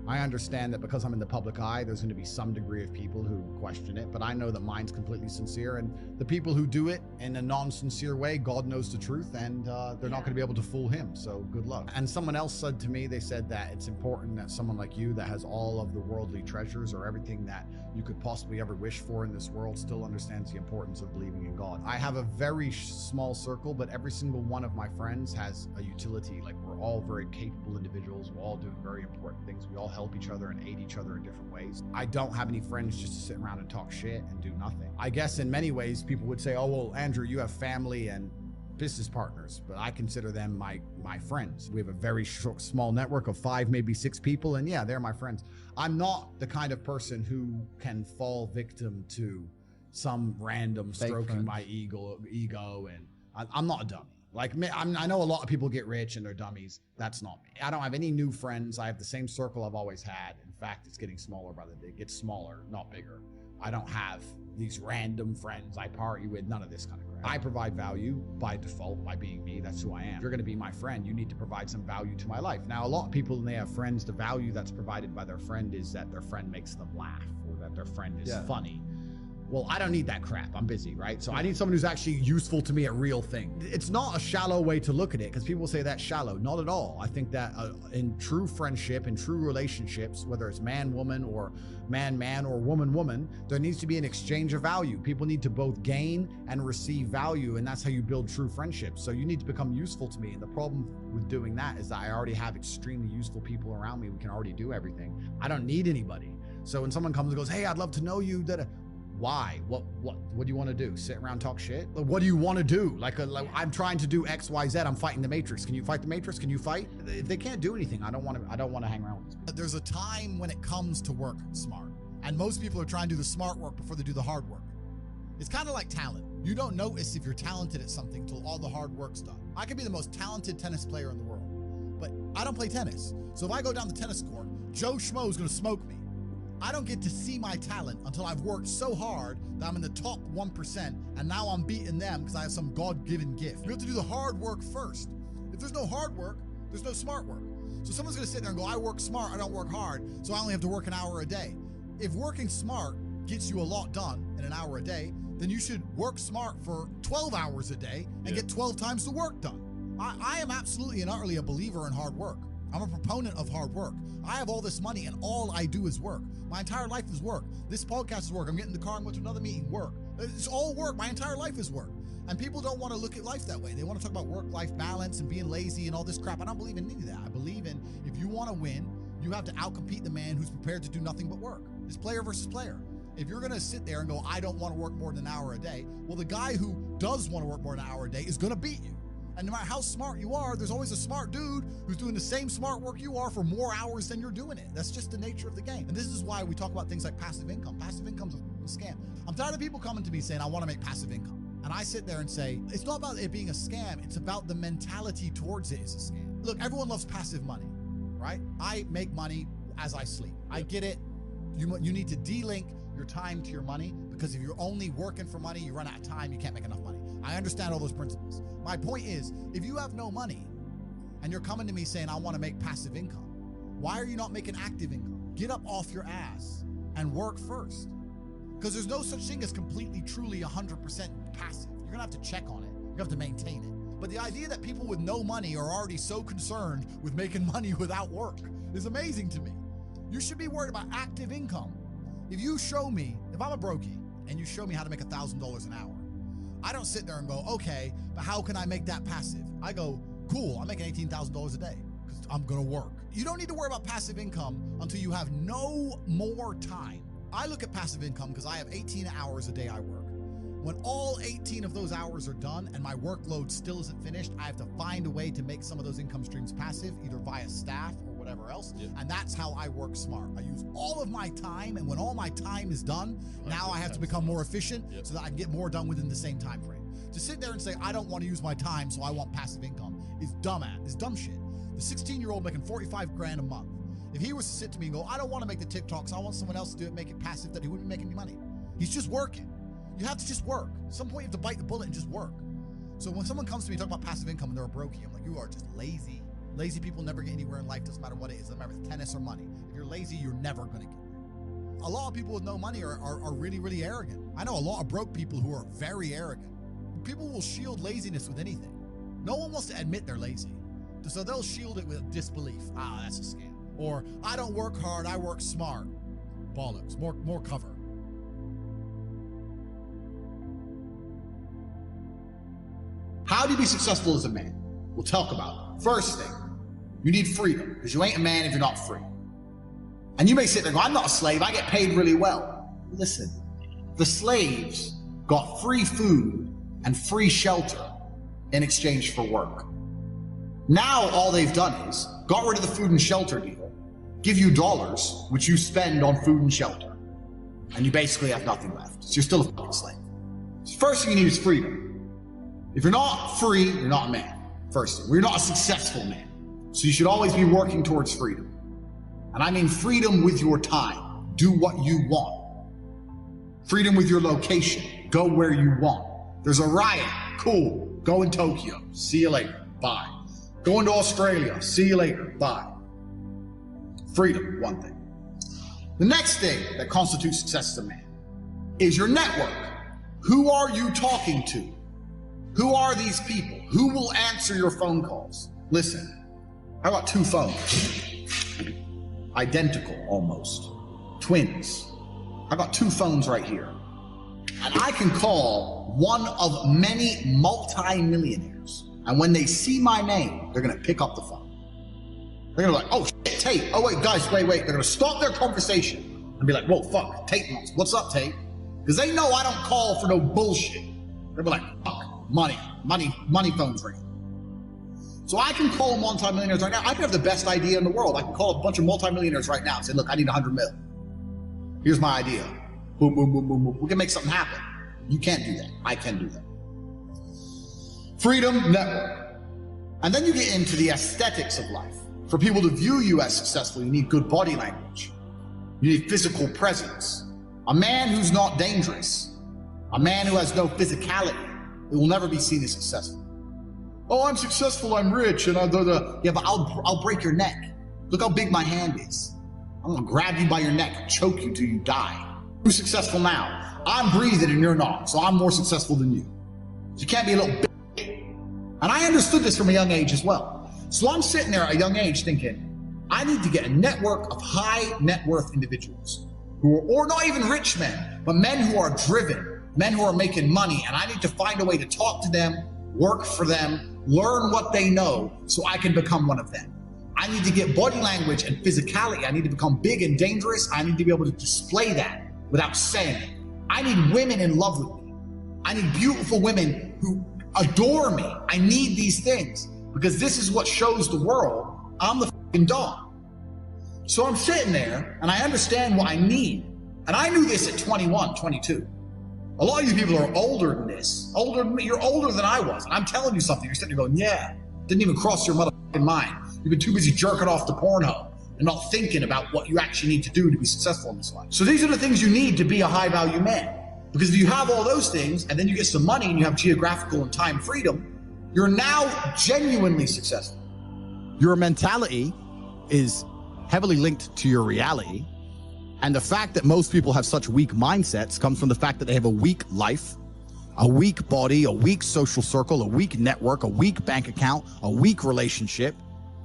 I understand that because I'm in the public eye, there's going to be some degree of people who question it, but I know that mine's completely sincere, and the people who do it in a non-sincere way, God knows the truth, and they're not going to be able to fool him, so good luck. And someone else said to me, they said that it's important that someone like you that has all of the worldly treasures or everything that you could possibly ever wish for in this world still understands the importance of believing in God. I have a very small circle, but every single one of my friends has a utility. Like, we're all very capable individuals. We're all doing very important things. We all help each other and aid each other in different ways. I don't have any friends just to sit around and talk shit and do nothing. I guess in many ways people would say, oh, well, Andrew, you have family and business partners, but I consider them my friends. We have a very small network of 5, maybe 6 people, and yeah, they're my friends. I'm not the kind of person who can fall victim to some random stroking my ego, and I'm not a dummy. Like, I know a lot of people get rich and they're dummies. That's not me. I don't have any new friends. I have the same circle I've always had. In fact, it's getting smaller by the day. It gets smaller, not bigger. I don't have these random friends I party with, none of this kind of crap. I provide value by default, by being me. That's who I am. If you're going to be my friend, you need to provide some value to my life. Now, a lot of people, when they have friends, the value that's provided by their friend is that their friend makes them laugh or that their friend is funny. Well, I don't need that crap. I'm busy, right? So I need someone who's actually useful to me at real things. It's not a shallow way to look at it because people say that's shallow. Not at all. I think that in true friendship, in true relationships, whether it's man-woman or man-man or woman-woman, there needs to be an exchange of value. People need to both gain and receive value, and that's how you build true friendships. So you need to become useful to me. And the problem with doing that is that I already have extremely useful people around me. We can already do everything. I don't need anybody. So when someone comes and goes, hey, I'd love to know you, why? What do you want to do? Sit around, talk shit? Like, what do you want to do? Like I'm trying to do X, Y, Z. I'm fighting the Matrix. Can you fight the Matrix? Can you fight? If they can't do anything, I don't want to hang around with these people. There's a time when it comes to work smart, and most people are trying to do the smart work before they do the hard work. It's kind of like talent. You don't notice if you're talented at something till all the hard work's done. I could be the most talented tennis player in the world, but I don't play tennis. So if I go down the tennis court, Joe Schmo is going to smoke me. I don't get to see my talent until I've worked so hard that I'm in the top 1%, and now I'm beating them because I have some God-given gift. You have to do the hard work first. If there's no hard work, there's no smart work. So someone's gonna sit there and go, I work smart, I don't work hard, so I only have to work an hour a day. If working smart gets you a lot done in an hour a day, then you should work smart for 12 hours a day and get 12 times the work done. I am absolutely and utterly a believer in hard work. I'm a proponent of hard work. I have all this money and all I do is work. My entire life is work. This podcast is work. I'm getting in the car and going to another meeting, work. It's all work. My entire life is work. And people don't want to look at life that way. They want to talk about work-life balance and being lazy and all this crap. I don't believe in any of that. I believe in, if you want to win, you have to outcompete the man who's prepared to do nothing but work. It's player versus player. If you're going to sit there and go, I don't want to work more than an hour a day, well, the guy who does want to work more than an hour a day is going to beat you. And no matter how smart you are, there's always a smart dude who's doing the same smart work you are for more hours than you're doing it. That's just the nature of the game. And this is why we talk about things like passive income. Passive income's a scam. I'm tired of people coming to me saying, I want to make passive income. And I sit there and say, it's not about it being a scam. It's about the mentality towards it is a scam. Look, everyone loves passive money, right? I make money as I sleep. I get it. You need to de-link your time to your money, because if you're only working for money, you run out of time, you can't make enough money. I understand all those principles. My point is, if you have no money and you're coming to me saying, I want to make passive income, why are you not making active income? Get up off your ass and work first. Because there's no such thing as completely, truly 100% passive. You're gonna have to check on it. You have to maintain it. But the idea that people with no money are already so concerned with making money without work is amazing to me. You should be worried about active income. If you show me, if I'm a brokey and you show me how to make $1,000 an hour, I don't sit there and go, okay, but how can I make that passive? I go, cool, I'm making $18,000 a day because I'm gonna work. You don't need to worry about passive income until you have no more time. I look at passive income because I have 18 hours a day I work. When all 18 of those hours are done and my workload still isn't finished, I have to find a way to make some of those income streams passive, either via staff or whatever else. And that's how I work smart. I use all of my time, and when all my time is done, now I have to become more efficient so that I can get more done within the same time frame. To sit there and say, I don't want to use my time, so I want passive income is dumb shit. The 16-year-old making 45 grand a month, if he was to sit to me and go, I don't want to make the TikToks, I want someone else to do it, make it passive, that he wouldn't make any money. He's just working. You have to just work. At some point you have to bite the bullet and just work. So when someone comes to me talking about passive income and they're a brokey, I'm like, you are just lazy. Lazy people never get anywhere in life, doesn't matter what it is, doesn't matter if it's tennis or money. If you're lazy, you're never gonna get there. A lot of people with no money are really, really arrogant. I know a lot of broke people who are very arrogant. People will shield laziness with anything. No one wants to admit they're lazy. So they'll shield it with disbelief. Ah, that's a scam. Or, I don't work hard, I work smart. Bollocks, more cover. How do you be successful as a man? We'll talk about it. First thing, you need freedom, because you ain't a man if you're not free. And you may sit there and go, I'm not a slave, I get paid really well. Listen, the slaves got free food and free shelter in exchange for work. Now all they've done is got rid of the food and shelter deal, give you dollars, which you spend on food and shelter, and you basically have nothing left. So you're still a fucking slave. So first thing you need is freedom. If you're not free, you're not a man. First thing, you're not a successful man. So you should always be working towards freedom. And I mean freedom with your time. Do what you want. Freedom with your location. Go where you want. There's a riot. Cool. Go in Tokyo. See you later. Bye. Going to Australia. See you later. Bye. Freedom, one thing. The next thing that constitutes success as a man is your network. Who are you talking to? Who are these people? Who will answer your phone calls? Listen, I got 2 phones. Identical, almost. Twins. I got 2 phones right here. And I can call one of many multi-millionaires. And when they see my name, they're gonna pick up the phone. They're gonna be like, oh shit, Tate. Oh wait, guys, wait. They're gonna stop their conversation and be like, whoa, fuck, Tate wants. What's up, Tate? Because they know I don't call for no bullshit. They'll be like, fuck. Money phones ring. So I can call multi-millionaires right now. I can have the best idea in the world. I can call a bunch of multi-millionaires right now and say, look, I need 100 mil. Here's my idea. Boom, boom, boom, boom, boom. We can make something happen. You can't do that. I can do that. Freedom, network. And then you get into the aesthetics of life. For people to view you as successful, you need good body language. You need physical presence. A man who's not dangerous, a man who has no physicality, it will never be seen as successful. Oh, I'm successful, I'm rich, and yeah, but I'll break your neck. Look how big my hand is. I'm gonna grab you by your neck and choke you till you die. Who's successful now? I'm breathing and you're not, so I'm more successful than you. So you can't be a little bitch. And I understood this from a young age as well. So I'm sitting there at a young age thinking, I need to get a network of high net worth individuals who are, or not even rich men, but men who are driven, men who are making money. And I need to find a way to talk to them, work for them, learn what they know so I can become one of them. I need to get body language and physicality. I need to become big and dangerous. I need to be able to display that without saying it. I need women in love with me. I need beautiful women who adore me. I need these things because this is what shows the world I'm the fucking dog. So I'm sitting there and I understand what I need. And I knew this at 21, 22. A lot of you people are older than this. Older than me. You're older than I was. And I'm telling you something. You're sitting there going, yeah, didn't even cross your motherfucking mind. You've been too busy jerking off to Pornhub and not thinking about what you actually need to do to be successful in this life. So these are the things you need to be a high value man. Because if you have all those things and then you get some money and you have geographical and time freedom, you're now genuinely successful. Your mentality is heavily linked to your reality. And the fact that most people have such weak mindsets comes from the fact that they have a weak life, a weak body, a weak social circle, a weak network, a weak bank account, a weak relationship,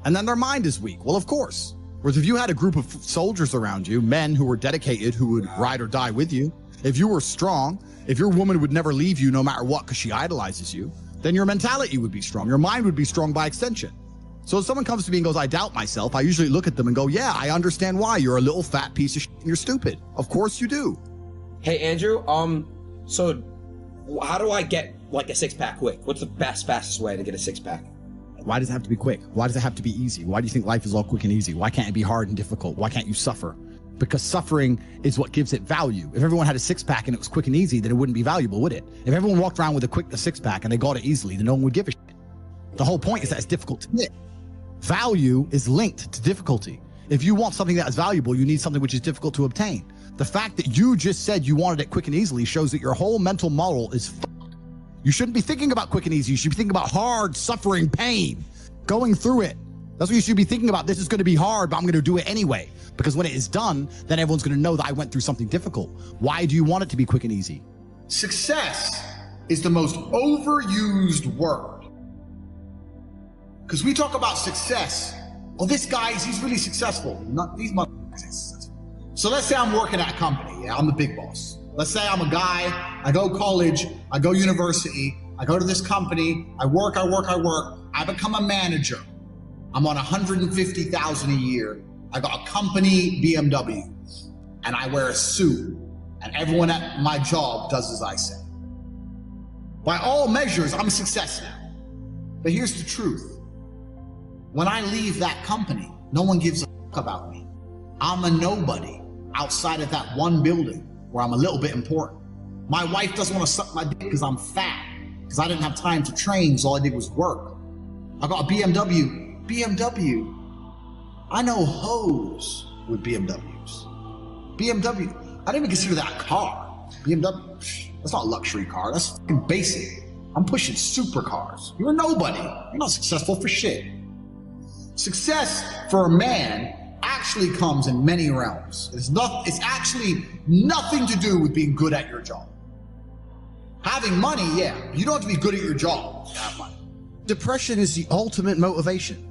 and then their mind is weak. Well, of course. Whereas if you had a group of soldiers around you, men who were dedicated, who would ride or die with you, if you were strong, if your woman would never leave you no matter what because she idolizes you, then your mentality would be strong. Your mind would be strong by extension. So if someone comes to me and goes, I doubt myself, I usually look at them and go, yeah, I understand why. You're a little fat piece of shit and you're stupid. Of course you do. Hey, Andrew, so how do I get like a six-pack quick? What's the fastest way to get a six-pack? Why does it have to be quick? Why does it have to be easy? Why do you think life is all quick and easy? Why can't it be hard and difficult? Why can't you suffer? Because suffering is what gives it value. If everyone had a six-pack and it was quick and easy, then it wouldn't be valuable, would it? If everyone walked around with a six-pack and they got it easily, then no one would give a shit. The whole point is that it's difficult to get. Value is linked to difficulty. If you want something that is valuable, you need something which is difficult to obtain. The fact that you just said you wanted it quick and easily shows that your whole mental model is fucked. You shouldn't be thinking about quick and easy. You should be thinking about hard, suffering, pain, going through it. That's what you should be thinking about. This is going to be hard, but I'm going to do it anyway. Because when it is done, then everyone's going to know that I went through something difficult. Why do you want it to be quick and easy? Success is the most overused word. Because we talk about success. Oh, this guy, he's really successful. Not these motherfuckers ain't successful. So let's say I'm working at a company. Yeah, I'm the big boss. Let's say I'm a guy, I go college, I go university, I go to this company, I work, I become a manager. I'm on $150,000 a year. I got a company BMW and I wear a suit and everyone at my job does as I say. By all measures, I'm a success now. But here's the truth. When I leave that company, no one gives a fuck about me. I'm a nobody outside of that one building where I'm a little bit important. My wife doesn't want to suck my dick because I'm fat, because I didn't have time to train, so all I did was work. I got a BMW. I know hoes with BMWs. BMW, I didn't even consider that a car. BMW, that's not a luxury car, that's fucking basic. I'm pushing supercars. You're a nobody. You're not successful for shit. Success for a man actually comes in many realms. It's actually nothing to do with being good at your job. Having money, yeah, you don't have to be good at your job to have money. Depression is the ultimate motivation.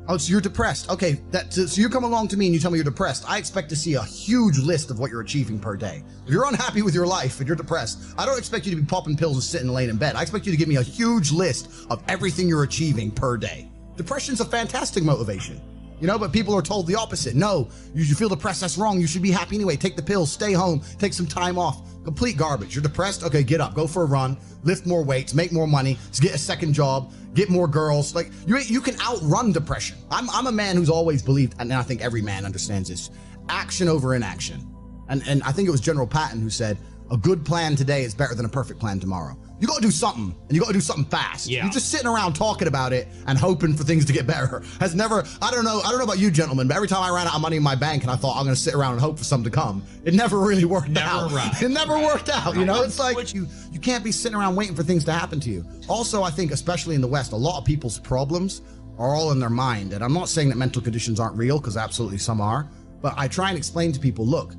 Oh, so you're depressed. Okay, so you come along to me and you tell me you're depressed. I expect to see a huge list of what you're achieving per day. If you're unhappy with your life and you're depressed, I don't expect you to be popping pills and sitting laying in bed. I expect you to give me a huge list of everything you're achieving per day. Depression's a fantastic motivation, you know, but people are told the opposite. No, you feel depressed, that's wrong. You should be happy anyway. Take the pills, stay home, take some time off. Complete garbage. You're depressed? Okay, get up, go for a run, lift more weights, make more money, get a second job, get more girls. Like you can outrun depression. I'm a man who's always believed, and I think every man understands this, action over inaction. And I think it was General Patton who said, a good plan today is better than a perfect plan tomorrow. You got to do something, and you got to do something fast. Yeah. You're just sitting around talking about it and hoping for things to get better. Has never, I don't know about you gentlemen, but every time I ran out of money in my bank and I thought I'm going to sit around and hope for something to come, it never really worked out. arrived. It never worked out. You know, it's like you can't be sitting around waiting for things to happen to you. Also, I think, especially in the West, a lot of people's problems are all in their mind. And I'm not saying that mental conditions aren't real, because absolutely some are. But I try and explain to people, look,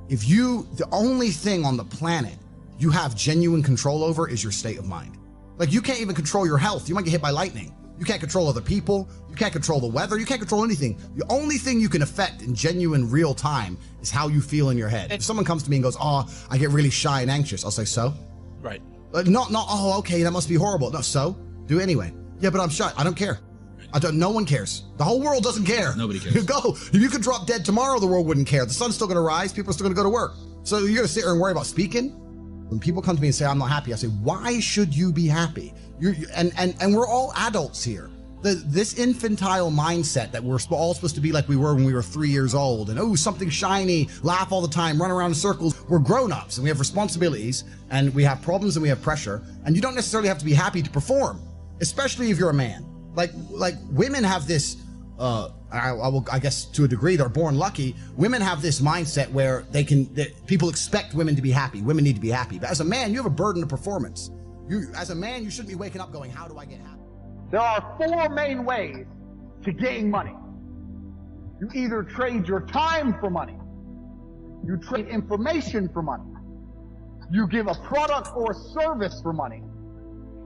the only thing on the planet you have genuine control over is your state of mind. Like, you can't even control your health. You might get hit by lightning. You can't control other people. You can't control the weather. You can't control anything. The only thing you can affect in genuine real time is how you feel in your head. If someone comes to me and goes, oh, I get really shy and anxious, I'll say, so? Right. Not, oh, okay, that must be horrible. No, so? Do it anyway. Yeah, but I'm shy. I don't care. No one cares. The whole world doesn't care. Nobody cares. You go. If you could drop dead tomorrow, the world wouldn't care. The sun's still going to rise. People are still going to go to work. So you're going to sit here and worry about speaking? When people come to me and say, I'm not happy, I say, why should you be happy? And we're all adults here. This infantile mindset that we're all supposed to be like we were when we were 3 years old, and oh, something shiny, laugh all the time, run around in circles. We're grown-ups and we have responsibilities and we have problems and we have pressure, and you don't necessarily have to be happy to perform, especially if you're a man. Like women have this, I guess to a degree, they're born lucky. Women have this mindset where people expect women to be happy. Women need to be happy. But as a man, you have a burden of performance. As a man, you shouldn't be waking up going, how do I get happy? There are 4 main ways to getting money. You either trade your time for money, you trade information for money, you give a product or a service for money,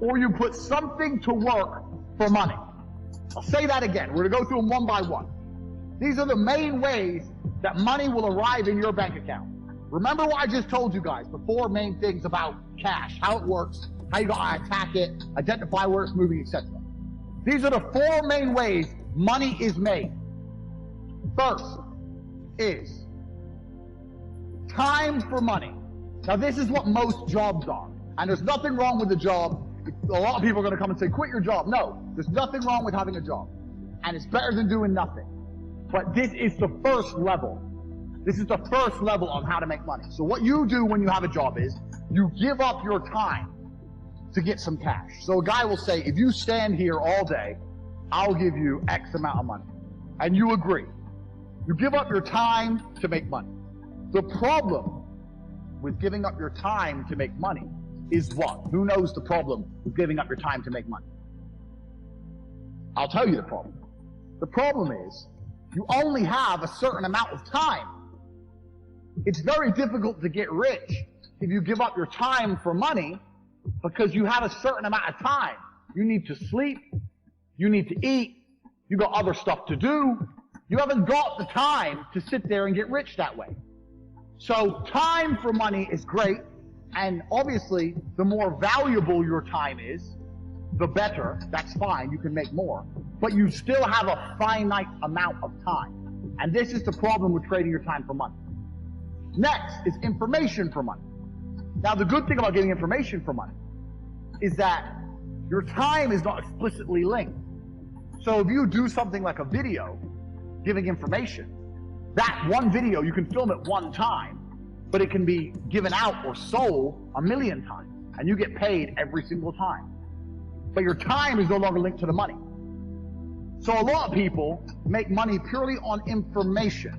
or you put something to work for money. I'll say that again. We're going to go through them one by one. These are the main ways that money will arrive in your bank account. Remember what I just told you guys, the 4 main things about cash, how it works, how you gotta attack it, identify where it's moving, etc. These are the 4 main ways money is made. First is time for money. Now, this is what most jobs are, and there's nothing wrong with the job. A lot of people are going to come and say, quit your job. No, there's nothing wrong with having a job, and it's better than doing nothing. But this is the first level. This is the first level on how to make money. So what you do when you have a job is you give up your time to get some cash. So a guy will say, if you stand here all day, I'll give you X amount of money. And you agree. You give up your time to make money. The problem with giving up your time to make money is what? Who knows the problem with giving up your time to make money? I'll tell you the problem. The problem is you only have a certain amount of time. It's very difficult to get rich if you give up your time for money, because you have a certain amount of time. You need to sleep, you need to eat, you got other stuff to do. You haven't got the time to sit there and get rich that way. So time for money is great, and obviously the more valuable your time is, the better. That's fine, you can make more. But you still have a finite amount of time. And this is the problem with trading your time for money. Next is information for money. Now, the good thing about getting information for money is that your time is not explicitly linked. So if you do something like a video giving information, that one video, you can film it one time, but it can be given out or sold 1,000,000 times, and you get paid every single time. But your time is no longer linked to the money. So a lot of people make money purely on information.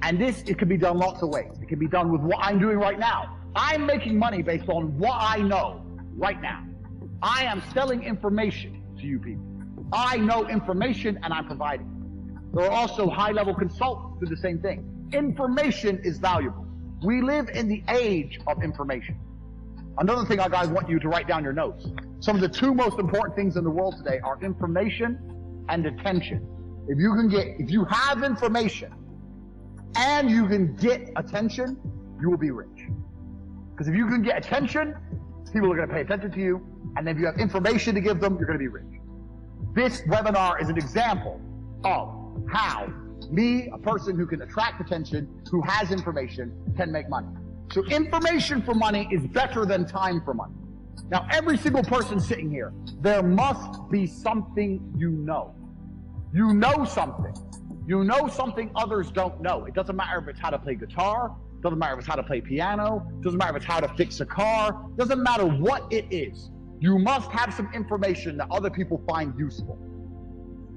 And it can be done lots of ways. It can be done with what I'm doing right now. I'm making money based on what I know right now. I am selling information to you people. I know information and I'm providing it. There are also high-level consultants who do the same thing. Information is valuable. We live in the age of information. Another thing I guys want you to write down your notes. Some of the 2 most important things in the world today are information and attention. If you have information and you can get attention, you will be rich. Because if you can get attention, people are going to pay attention to you, and if you have information to give them, you're going to be rich. This webinar is an example of how me, a person who can attract attention, who has information, can make money. So information for money is better than time for money. Now, every single person sitting here, there must be something you know. You know something. You know something others don't know. It doesn't matter if it's how to play guitar, Doesn't matter if it's how to play piano. Doesn't matter if it's how to fix a car. Doesn't matter what it is. You must have some information that other people find useful.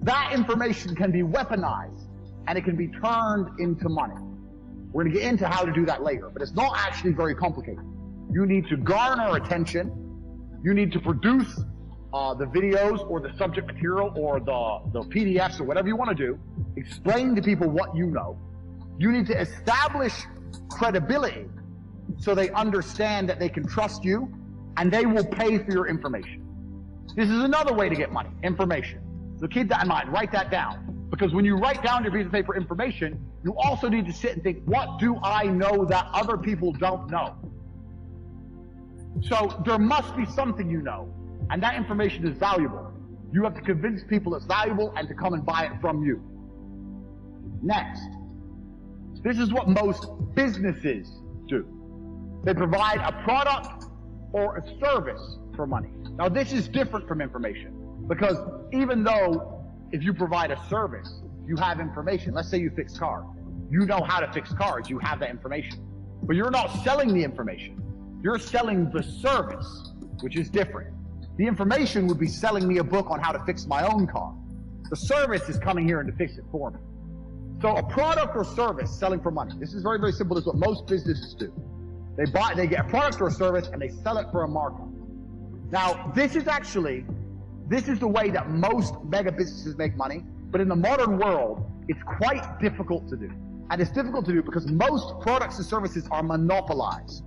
That information can be weaponized and it can be turned into money. We're going to get into how to do that later, but it's not actually very complicated. You need to garner attention. You need to produce the videos or the subject material or the PDFs or whatever you want to do. Explain to people what you know. You need to establish credibility so they understand that they can trust you and they will pay for your information. This is another way to get money, information. So keep that in mind, write that down. Because when you write down your piece of paper information, you also need to sit and think, what do I know that other people don't know? So there must be something you know, and that information is valuable. You have to convince people it's valuable and to come and buy it from you. Next, this is what most businesses do. They provide a product or a service for money. Now this is different from information, because even though if you provide a service, you have information. Let's say you fix cars. You know how to fix cars, you have that information. But you're not selling the information. You're selling the service, which is different. The information would be selling me a book on how to fix my own car. The service is coming here and to fix it for me. So a product or service selling for money. This is very, very simple. This is what most businesses do. They get a product or a service and they sell it for a markup. Now, this is the way that most mega businesses make money, but in the modern world, it's quite difficult to do. And it's difficult to do because most products and services are monopolized.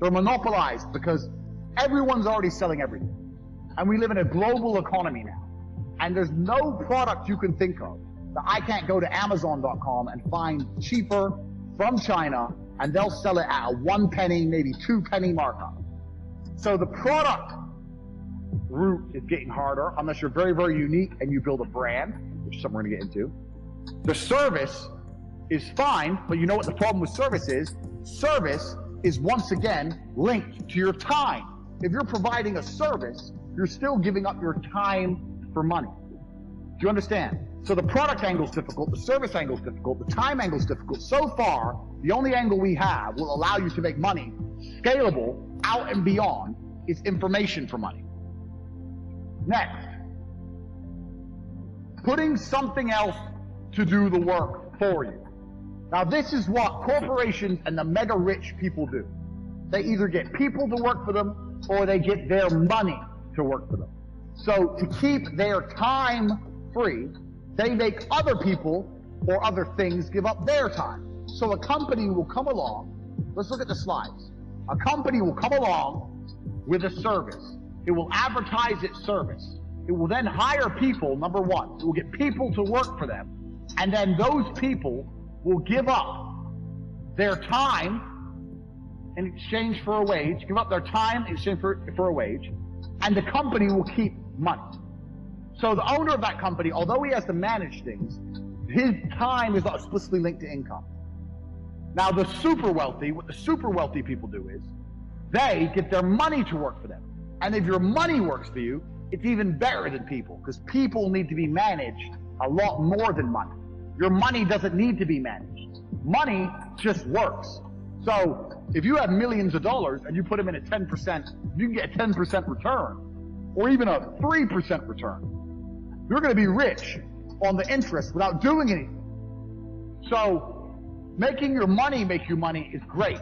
They're monopolized because everyone's already selling everything. And we live in a global economy now. And there's no product you can think of that I can't go to Amazon.com and find cheaper from China, and they'll sell it at a 1 penny, maybe 2 penny markup. So the product route is getting harder unless you're very, very unique and you build a brand, which is something we're going to get into. The service is fine, but you know what the problem with service is? Service is once again linked to your time. If you're providing a service, you're still giving up your time for money. Do you understand? So the product angle is difficult, the service angle is difficult, the time angle is difficult. So far, the only angle we have will allow you to make money scalable out and beyond is information for money. Next, putting something else to do the work for you. Now this is what corporations and the mega rich people do. They either get people to work for them or they get their money to work for them. So to keep their time free, they make other people or other things give up their time. So a company will come along, let's look at the slides. A company will come along with a service. It will advertise its service. It will then hire people, number one. It will get people to work for them. And then those people will give up their time in exchange for a wage, give up their time in exchange for a wage, and the company will keep money. So the owner of that company, although he has to manage things, his time is not explicitly linked to income. Now the super wealthy, what the super wealthy people do is, they get their money to work for them. And if your money works for you, it's even better than people, because people need to be managed a lot more than money. Your money doesn't need to be managed. Money just works. So if you have millions of dollars and you put them in a 10%, you can get a 10% return, or even a 3% return. You're going to be rich on the interest without doing anything. So making your money make you money is great,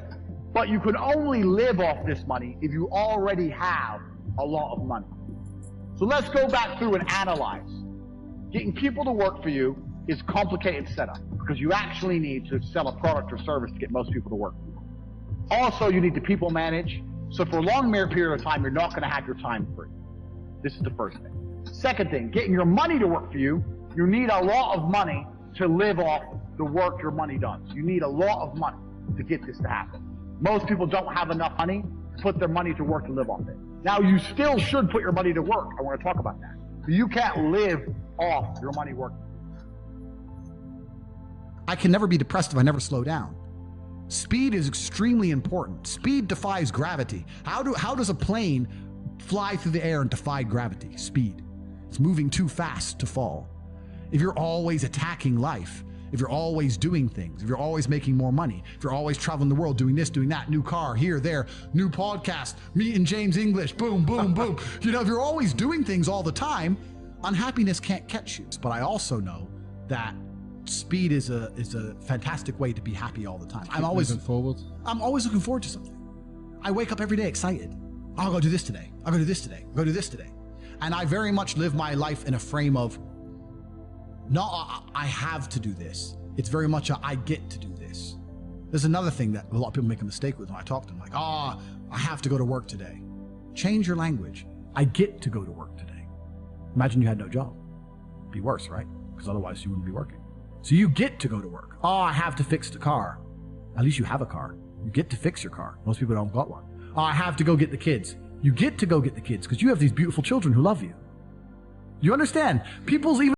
but you can only live off this money if you already have a lot of money. So let's go back through and analyze. Getting people to work for you is a complicated setup because you actually need to sell a product or service to get most people to work for you. Also, you need to people manage. So for a long period of time, you're not going to have your time free. This is the first thing. Second thing, getting your money to work for you, you need a lot of money to live off the work your money does. You need a lot of money to get this to happen. Most people don't have enough money to put their money to work to live off it. Now, you still should put your money to work. I want to talk about that. But you can't live off your money working. I can never be depressed if I never slow down. Speed is extremely important. Speed defies gravity. How does a plane fly through the air and defy gravity? Speed. It's moving too fast to fall. If you're always attacking life, if you're always doing things, if you're always making more money, if you're always traveling the world, doing this, doing that, new car, here, there, new podcast, meeting James English, boom, boom, boom. If you're always doing things all the time, unhappiness can't catch you. But I also know that speed is a fantastic way to be happy all the time. I'm always looking forward to something. I wake up every day excited. I'll go do this today. I'll go do this today. I'll go do this today. And I very much live my life in a frame of, not I have to do this. It's very much a I get to do this. There's another thing that a lot of people make a mistake with when I talk to them, like, I have to go to work today. Change your language. I get to go to work today. Imagine you had no job. It'd be worse, right? Because otherwise you wouldn't be working. So you get to go to work. I have to fix the car. At least you have a car. You get to fix your car. Most people don't got one. I have to go get the kids. You get to go get the kids because you have these beautiful children who love you. You understand? People's even